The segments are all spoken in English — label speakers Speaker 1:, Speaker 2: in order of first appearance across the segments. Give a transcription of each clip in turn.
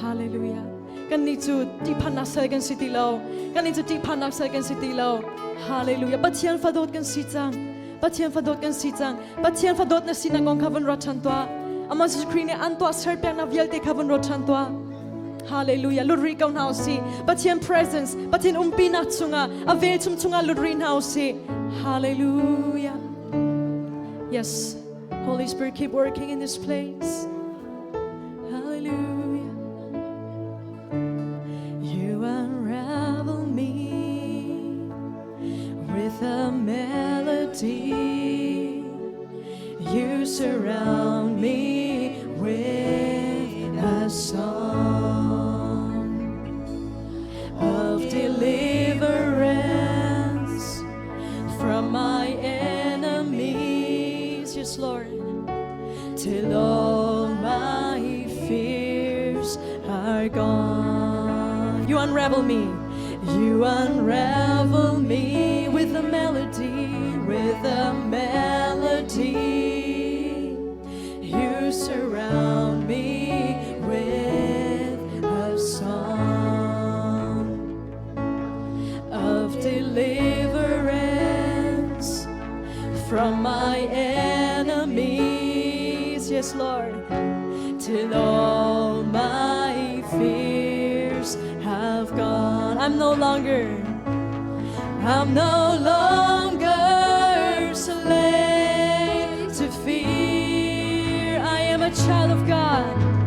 Speaker 1: Hallelujah. กันนี่จุดที่พันนักเซกันสิติโลกันนี่จุดที่พันนักเซกันสิติโล Hallelujah. ปัจเจียนฟาโดดกันสิจังปัจเจียนฟาโดดกันสิจังปัจเจียนฟาโดดนะสินักองขบันรถชันตัวอามาสุครีเนอันตัวเสิร์ฟแปลงนับเยลเตขบันรถชันตัว Hallelujah. ลุดรีเกาหนาวสิปัจเจียน presence ปัจเจียนปีนัดซุงะอเวชุมซุงะลุดรีหนาวสิ Hallelujah. Yes. Holy Spirit, keep working in this place. Hallelujah. You unravel me with a melody. You surround me with a song of deliverance from my enemies. Yes, Lord. Till all my fears are gone. You unravel me. You unravel me with a melody, with a melody. You surround me with a song of deliverance from my enemies. Yes, Lord. Till all my fears have gone. I'm no longer slave to fear. I am a child of God.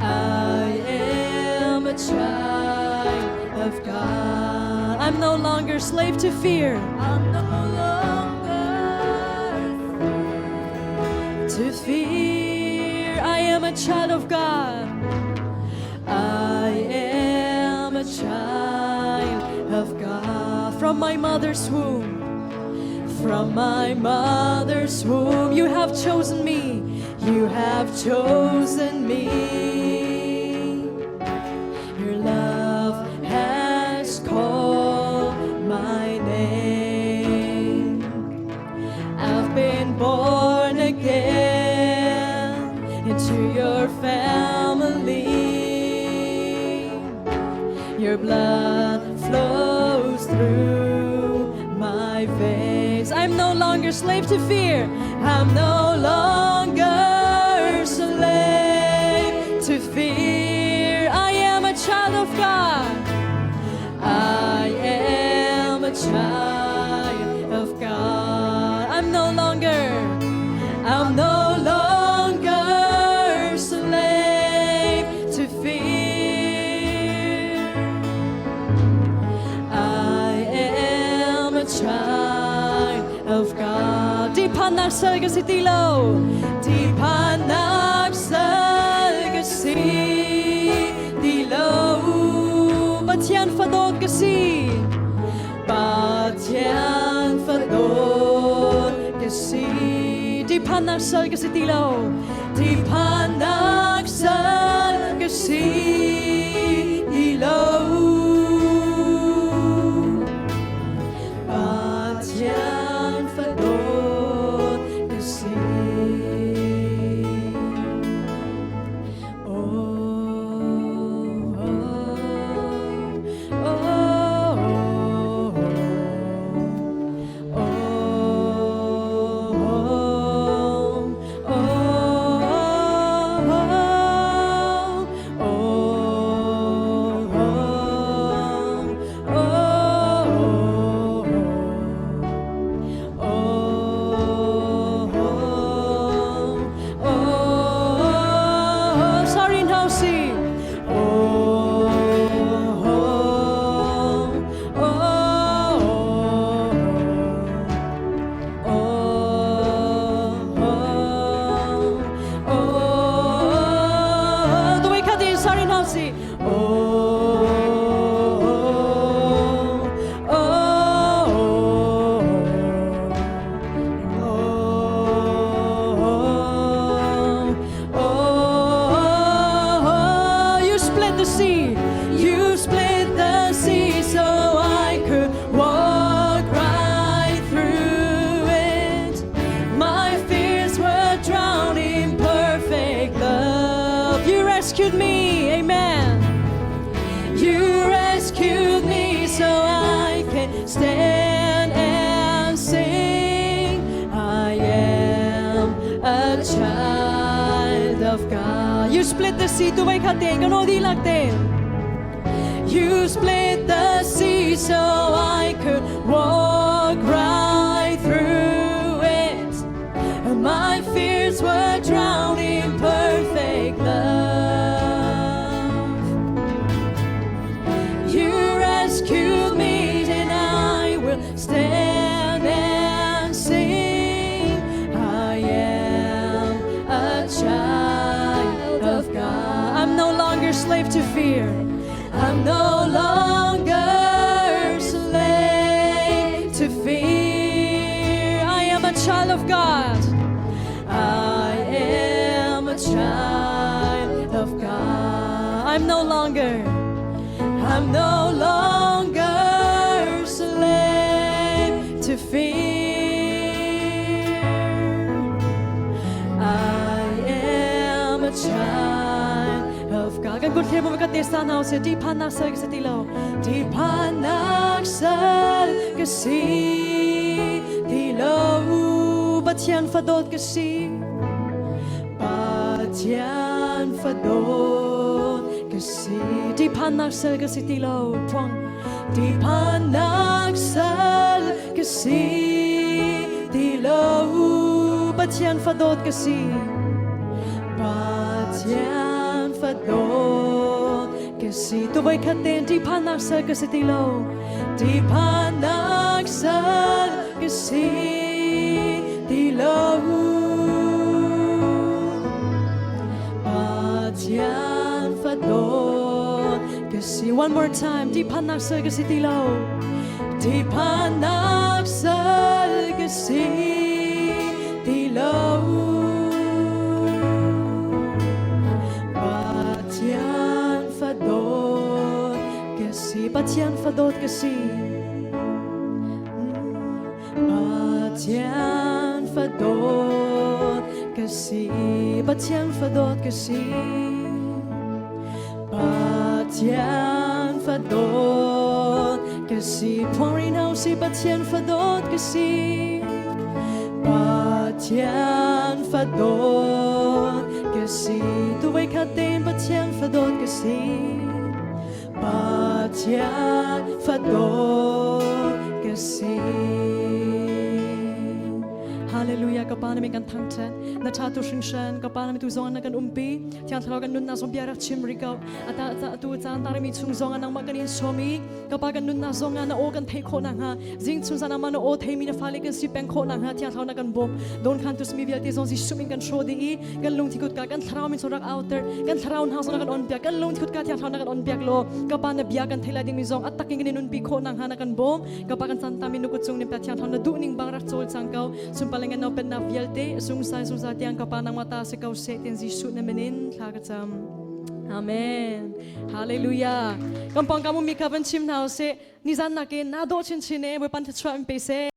Speaker 1: I am a child of God. I'm no longer slave to fear. I'm no longer to fear. I am a child of God. I am a child of God. From my mother's womb, from my mother's womb, you have chosen me. You have chosen me. Your love has called my name. I've been born again into your family. Your blood flows through my veins. I'm no longer slave to fear. I'm no longer slave to fear. I am a child of God. I am a child of God. I'm no longer slave to fear. I am a child of God. Di Phannak salga si Tilo. Di Phannak salga si Tilo. Batyan fadot kasi. Batyan fadot kasi. Di Phannak salga si Tilo. Di Phannak salga si Tilo. Batyan fadot kasi. rescued me. Amen. You rescued me so I can stand and sing. I am a child of God. You split the sea to wake up then. Gano di lagte. You split the sea so I could walk right through it. My fears were drowned in perfect love. You rescued me and I will stand and sing. I am a child of God. I'm no longer slave to fear. I'm no longer slave to fear. I am a child of God. I am a child of God. I'm no longer slave to fear. I am a child of God. Kan good here mo makatesta na sa di Phannak sa Tilo. Di Phannak sa Tilo. Batyan fadot kasi. Batyan fadot kasi. Di Phannak sa Tilo. Twang. Di Phannak sa Tilo. Batyan fadot kasi. Batyan fadot kasi. Tuway katin. Di Phannak sa Tilo. Di Phannak sa Tilo. Batyan fadot kasi. One more time. Di Phannak sa Tilo. Di Phannak sa Tilo. Batyan fadot kasi. Batyan fadot kasi. Batyan fadot kasi. Batyan fadot kasi. Batyan fadot kasi. Pouring out si Batyan fadot kasi. Batyan fadot kasi. Tuway katin Batyan fadot kasi. Batyan fadot kasi. Hallelujah. Kapana mi kan tangten. Na tato shingshan. Kapana mi tu zongan na kan umpi. Tiang talagan nun na zombiara chimrikaw. Ata tu tantari mi tung zongan ng maganin somi. Kapag nun na zongan na o kan tay ko nang ha. Zing tung sana man o tay mi na fali kan si peng ko nang ha. Tiang talagan kan bom. Don kan tus mi bial ti zon si suming kan show di i. Kan lung tikut ka. Kan taraw min sorak outer. Kan taraw na zon kan on biak. Kan lung tikut ka tiang talagan kan on biak lo. Kapana biak kan tela ding mi zong. At taking nun bi ko nang ha na kan bom. Kapag kan santa mi nukut zong ni tiang talagan na duning bangrak zol sangkaw. Sumpalingan na pen na vialte. Sung sa tiang kapanang mata sa kaw setin zisut na menin. Kagatam. Amen. Hallelujah. Kampang kamu mi kaban chim na se nizan na ke na do chin chine we pan te chwa mpese.